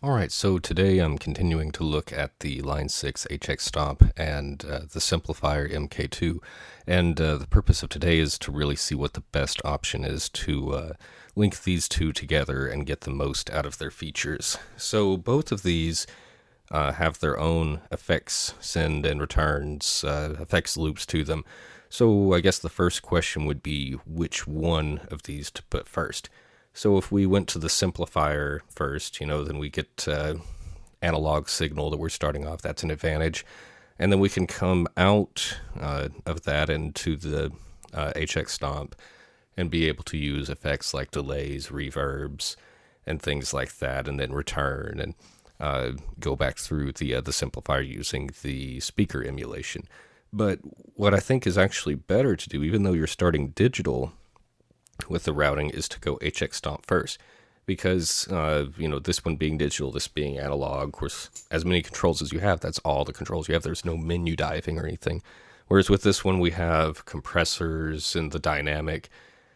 Alright, so today I'm continuing to look at the Line 6 HX Stomp and the Simplifier MK2. And the purpose of today is to really see what the best option is to link these two together and get the most out of their features. So both of these have their own effects, send and returns, effects loops to them. So I guess the first question would be which one of these to put first. So if we went to the simplifier first, then we get analog signal that we're starting off. That's an advantage. And then we can come out of that into the HX Stomp and be able to use effects like delays, reverbs, and things like that, and then return and go back through the simplifier using the speaker emulation. But what I think is actually better to do, even though you're starting digital with the routing, is to go HX Stomp first, because this one being digital, this being analog, of course, as many controls as you have, that's all the controls you have. There's no menu diving or anything. Whereas with this one, we have compressors and the dynamic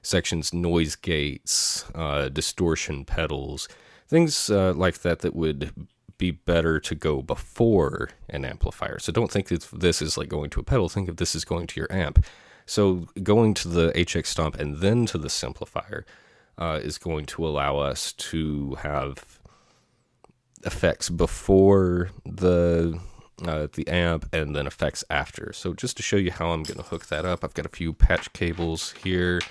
sections, noise gates, distortion pedals, things like that would be better to go before an amplifier. So don't think that this is like going to a pedal. Think of this as going to your amp. So going to the HX Stomp and then to the simplifier is going to allow us to have effects before the amp and then effects after. So just to show you how I'm going to hook that up, I've got a few patch cables here.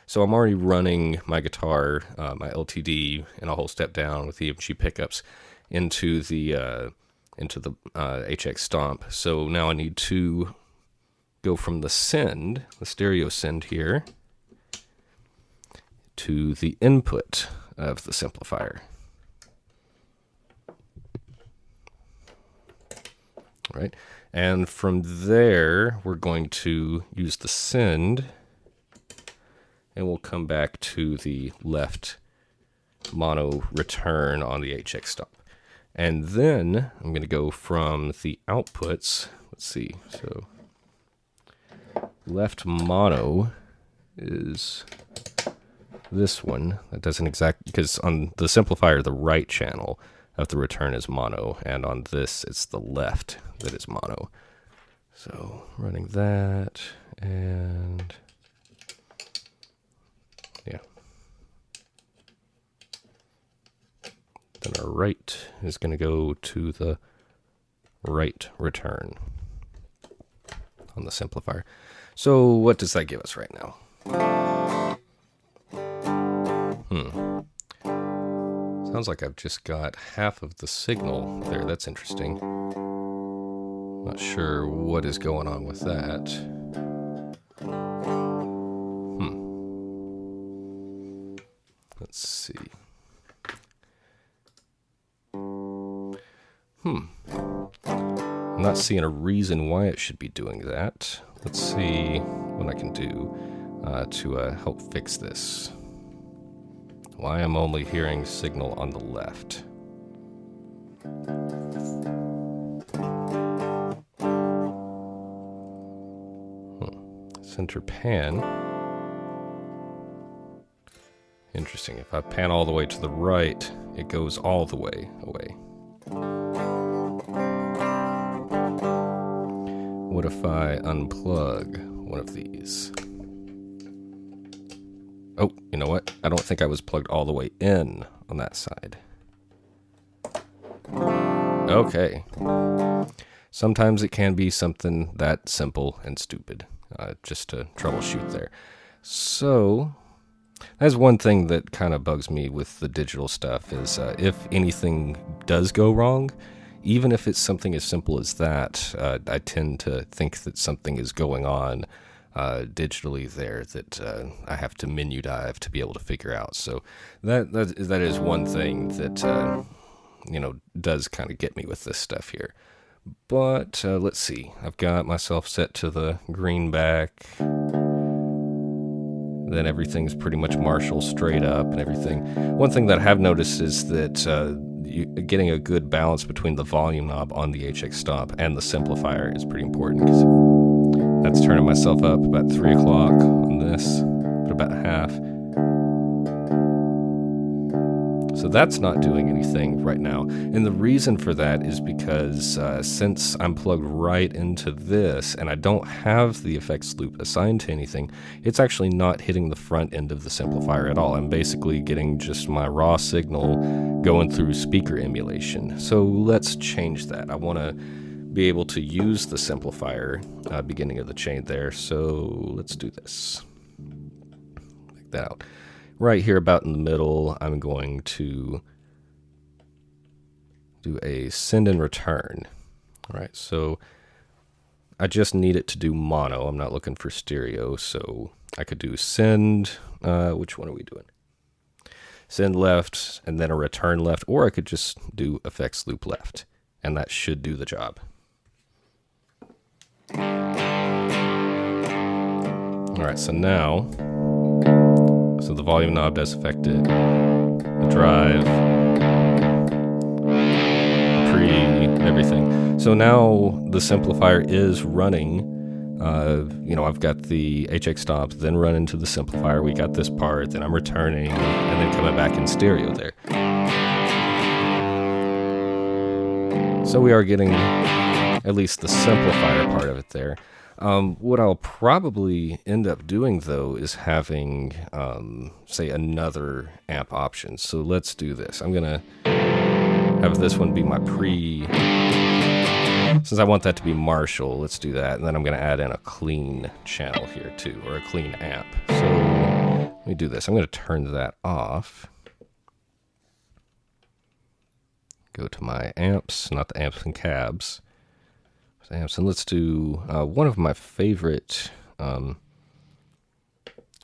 So I'm already running my guitar, my LTD, and a whole step down with EMG pickups into the HX Stomp. So now I need to go from the send, the stereo send here, to the input of the simplifier. All right, and from there we're going to use the send, and we'll come back to the left mono return on the HX Stomp. And then I'm going to go from the outputs, let's see, so left mono is this one. That doesn't exactly, because on the simplifier, the right channel of the return is mono, and on this, it's the left that is mono. So running that, and yeah. Then our right is going to go to the right return on the simplifier. So what does that give us right now? Sounds like I've just got half of the signal there. That's interesting. Not sure what is going on with that. Let's see. I'm not seeing a reason why it should be doing that. Let's see what I can do to help fix this. Why I'm only hearing signal on the left. Center pan. Interesting. If I pan all the way to the right, it goes all the way away. What if I unplug one of these? Oh, you know what? I don't think I was plugged all the way in on that side. Okay. Sometimes it can be something that simple and stupid, just to troubleshoot there. So that's one thing that kind of bugs me with the digital stuff is if anything does go wrong, even if it's something as simple as that, I tend to think that something is going on digitally there that I have to menu dive to be able to figure out. So that is one thing that does kind of get me with this stuff here. But let's see. I've got myself set to the greenback. Then everything's pretty much Marshall straight up and everything. One thing that I have noticed is that getting a good balance between the volume knob on the HX Stomp and the simplifier is pretty important, because that's turning myself up about 3 o'clock on this, but about half. So that's not doing anything right now. And the reason for that is because since I'm plugged right into this and I don't have the effects loop assigned to anything, it's actually not hitting the front end of the simplifier at all. I'm basically getting just my raw signal going through speaker emulation. So let's change that. I want to be able to use the simplifier beginning of the chain there. So let's do this. Make that out. Right here about in the middle, I'm going to do a send and return. All right, so I just need it to do mono. I'm not looking for stereo, so I could do send, which one are we doing? Send left and then a return left, or I could just do effects loop left, and that should do the job. All right, so now, so the volume knob does affect it, the drive, pre, everything. So now the simplifier is running. I've got the HX Stomp, then run into the simplifier. We got this part, then I'm returning, and then coming back in stereo there. So we are getting at least the simplifier part of it there. What I'll probably end up doing, though, is having, say, another amp option. So let's do this. I'm going to have this one be my pre. Since I want that to be Marshall, let's do that. And then I'm going to add in a clean channel here, too, or a clean amp. So let me do this. I'm going to turn that off. Go to my amps, not the amps and cabs. Amps, and let's do one of my favorite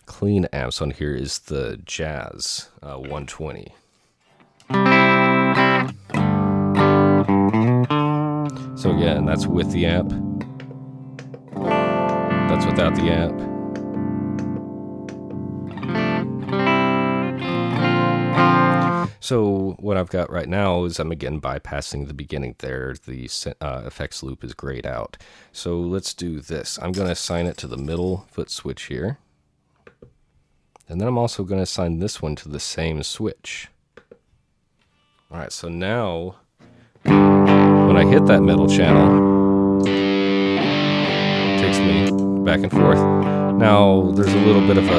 clean amps on here is the Jazz 120. So again, that's with the amp. That's without the amp. So what I've got right now is I'm again bypassing the beginning there. The effects loop is grayed out. So let's do this. I'm going to assign it to the middle foot switch here. And then I'm also going to assign this one to the same switch. All right, so now when I hit that middle channel, it takes me back and forth. Now there's a little bit of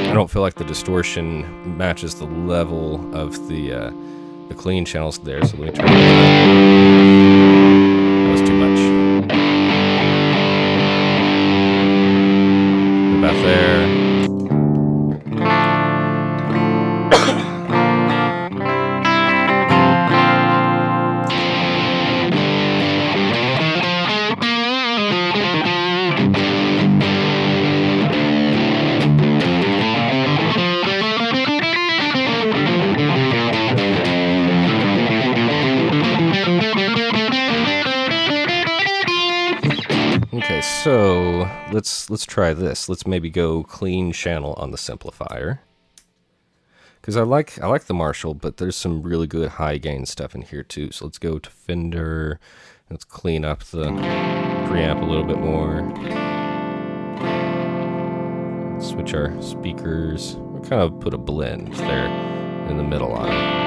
I don't feel like the distortion matches the level of the clean channels there, so let me turn it down. That was too much. About there. So let's try this. Let's maybe go clean channel on the simplifier, because I like the Marshall, but there's some really good high gain stuff in here too. So let's go to Fender. Let's clean up the preamp a little bit more. Switch our speakers. We'll kind of put a blend there in the middle on it.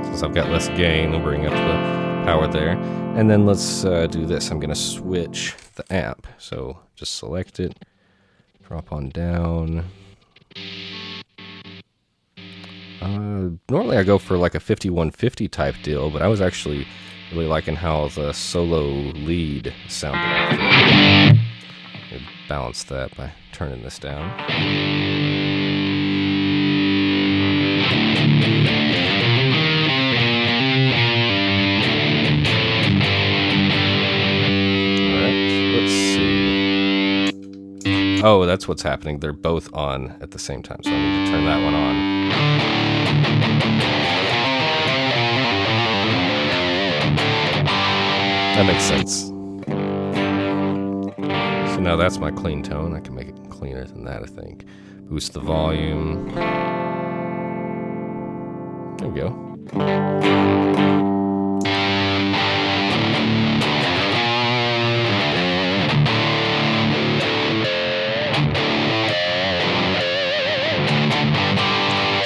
Since I've got less gain, I'll bring up the power there. And then let's do this. I'm going to switch the amp. So just select it, drop on down. Normally I go for like a 5150 type deal, but I was actually really liking how the solo lead sounded. Balance that by turning this down. Oh, that's what's happening. They're both on at the same time, so I need to turn that one on. That makes sense. So now that's my clean tone. I can make it cleaner than that, I think. Boost the volume. There we go.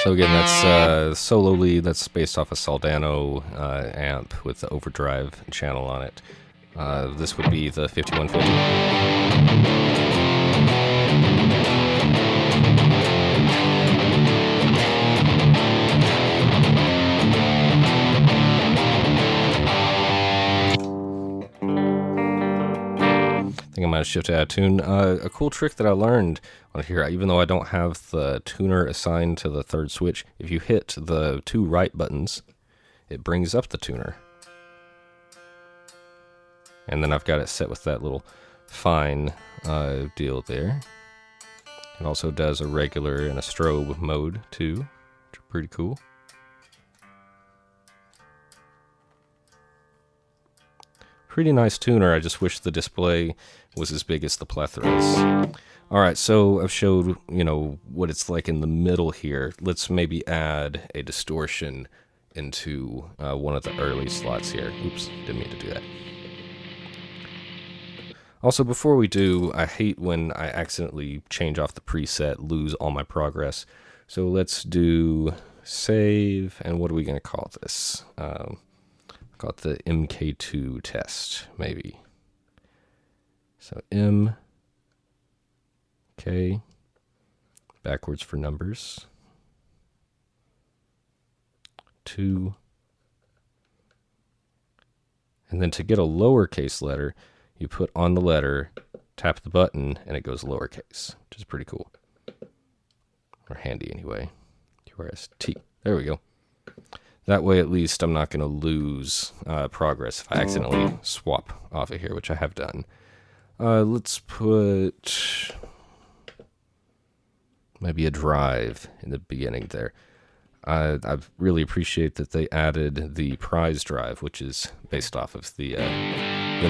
So again, that's solo lead. That's based off a Soldano amp with the overdrive channel on it. This would be the 5150. I think I might have shifted out of tune. A cool trick that I learned on here, even though I don't have the tuner assigned to the third switch, if you hit the 2 right buttons, it brings up the tuner. And then I've got it set with that little fine deal there. It also does a regular and a strobe mode too, which are pretty cool. Pretty nice tuner. I just wish the display was as big as the plethoras. Alright, so I've showed, what it's like in the middle here. Let's maybe add a distortion into one of the early slots here. Oops, didn't mean to do that. Also, before we do, I hate when I accidentally change off the preset, lose all my progress. So let's do save, and what are we going to call this? Call it the MK2 test, maybe. So M, K, backwards for numbers, 2, and then to get a lowercase letter, you put on the letter, tap the button, and it goes lowercase, which is pretty cool. Or handy anyway. QRST. There we go. That way, at least, I'm not going to lose progress if I accidentally swap off of here, which I have done. Let's put maybe a drive in the beginning there. I really appreciate that they added the prize drive, which is based off of the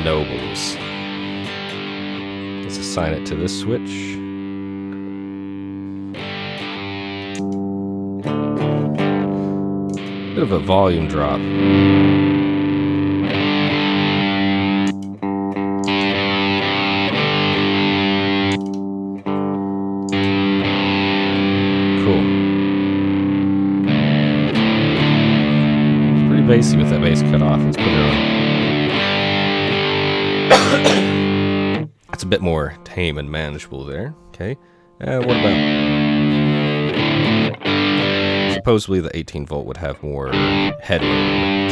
Nobles. Let's assign it to this switch. Bit of a volume drop. Cool. It's pretty bassy with that bass cut off. Let's put it on. It's a bit more tame and manageable there. Okay. What about... Supposedly the 18 volt would have more headroom, I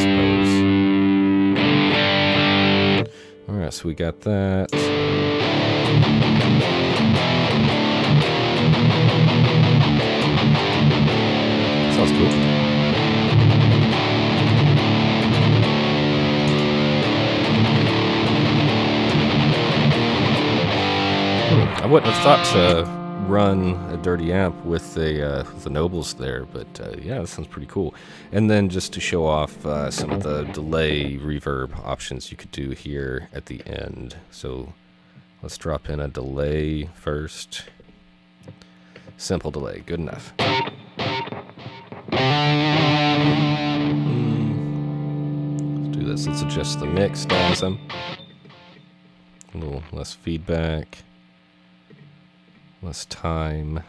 suppose. Alright, so we got that. Sounds cool. I wouldn't have thought to run a dirty amp with the Nobles there, but yeah, that sounds pretty cool. And then just to show off some of the delay reverb options you could do here at the end. So let's drop in a delay first. Simple delay, good enough. Let's do this. Let's adjust the mix down some. A little less feedback. Less time.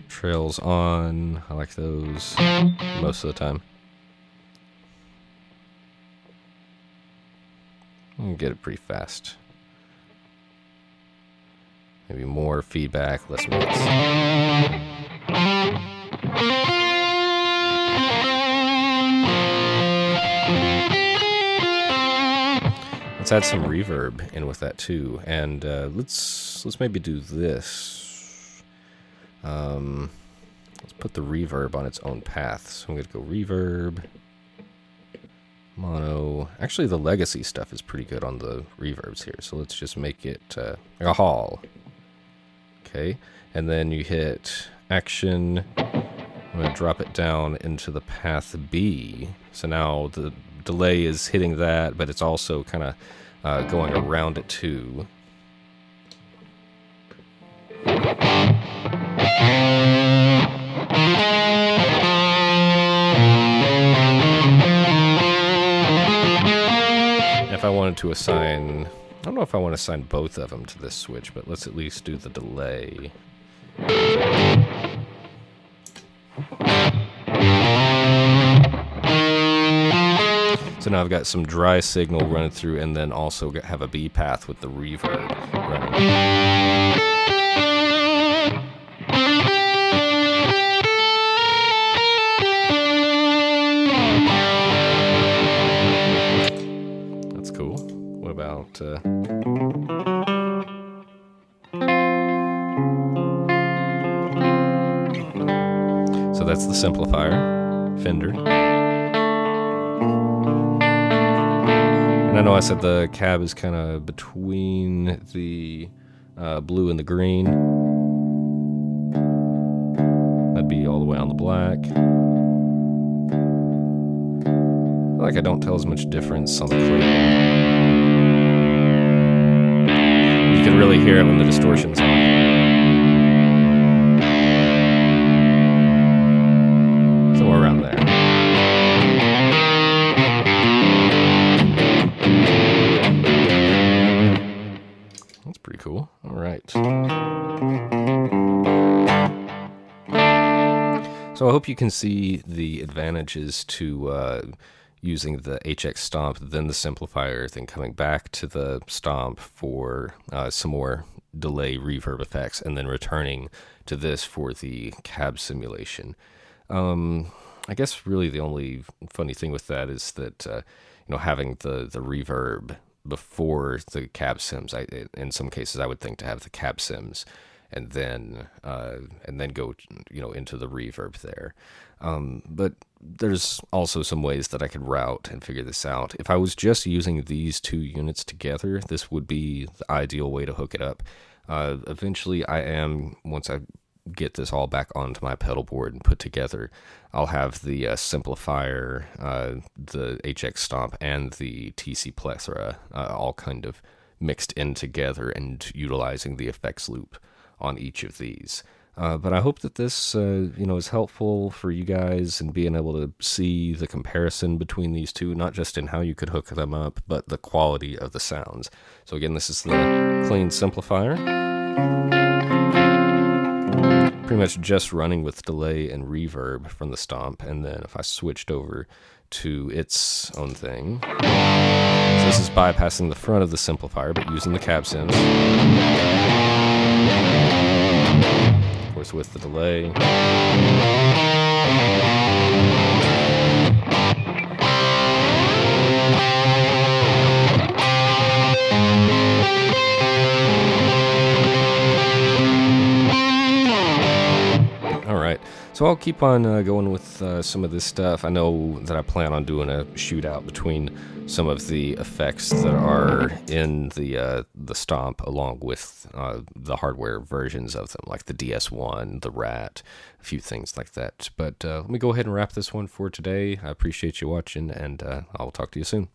Trails on. I like those most of the time. I can get it pretty fast. Maybe more feedback, less mix. Let's add some reverb in with that too, and let's maybe do this. Let's put the reverb on its own path. So I'm going to go reverb, mono. Actually, the legacy stuff is pretty good on the reverbs here, so let's just make it like a hall. Okay, and then you hit action. I'm going to drop it down into the path B. So now the delay is hitting that, but it's also kind of going around it too. If I wanted to assign I don't know if I want to assign both of them to this switch, but let's at least do the delay. So now I've got some dry signal running through, and then also have a B path with the reverb running. That's cool. What about... So that's the simplifier, Fender. And I know I said the cab is kind of between the blue and the green. That'd be all the way on the black. I feel like I don't tell as much difference on the clean. You can really hear it when the distortion's on. Somewhere around there. That's pretty cool. All right. So I hope you can see the advantages to using the HX Stomp, then the simplifier, then coming back to the Stomp for some more delay reverb effects, and then returning to this for the cab simulation. I guess really the only funny thing with that is that having the reverb before the cab sims. In some cases, I would think to have the cab sims and then go into the reverb there. But there's also some ways that I could route and figure this out. If I was just using these two units together, this would be the ideal way to hook it up. Eventually, once I get this all back onto my pedal board and put together, I'll have the simplifier, the HX Stomp, and the TC Plethora all kind of mixed in together and utilizing the effects loop on each of these. But I hope that this is helpful for you guys and being able to see the comparison between these two, not just in how you could hook them up, but the quality of the sounds. So again, this is the clean simplifier. Pretty much just running with delay and reverb from the Stomp, and then if I switched over to its own thing, so this is bypassing the front of the simplifier but using the cab sims, of course with the delay. So I'll keep on going with some of this stuff. I know that I plan on doing a shootout between some of the effects that are in the Stomp along with the hardware versions of them, like the DS1, the Rat, a few things like that. But let me go ahead and wrap this one for today. I appreciate you watching, and I'll talk to you soon.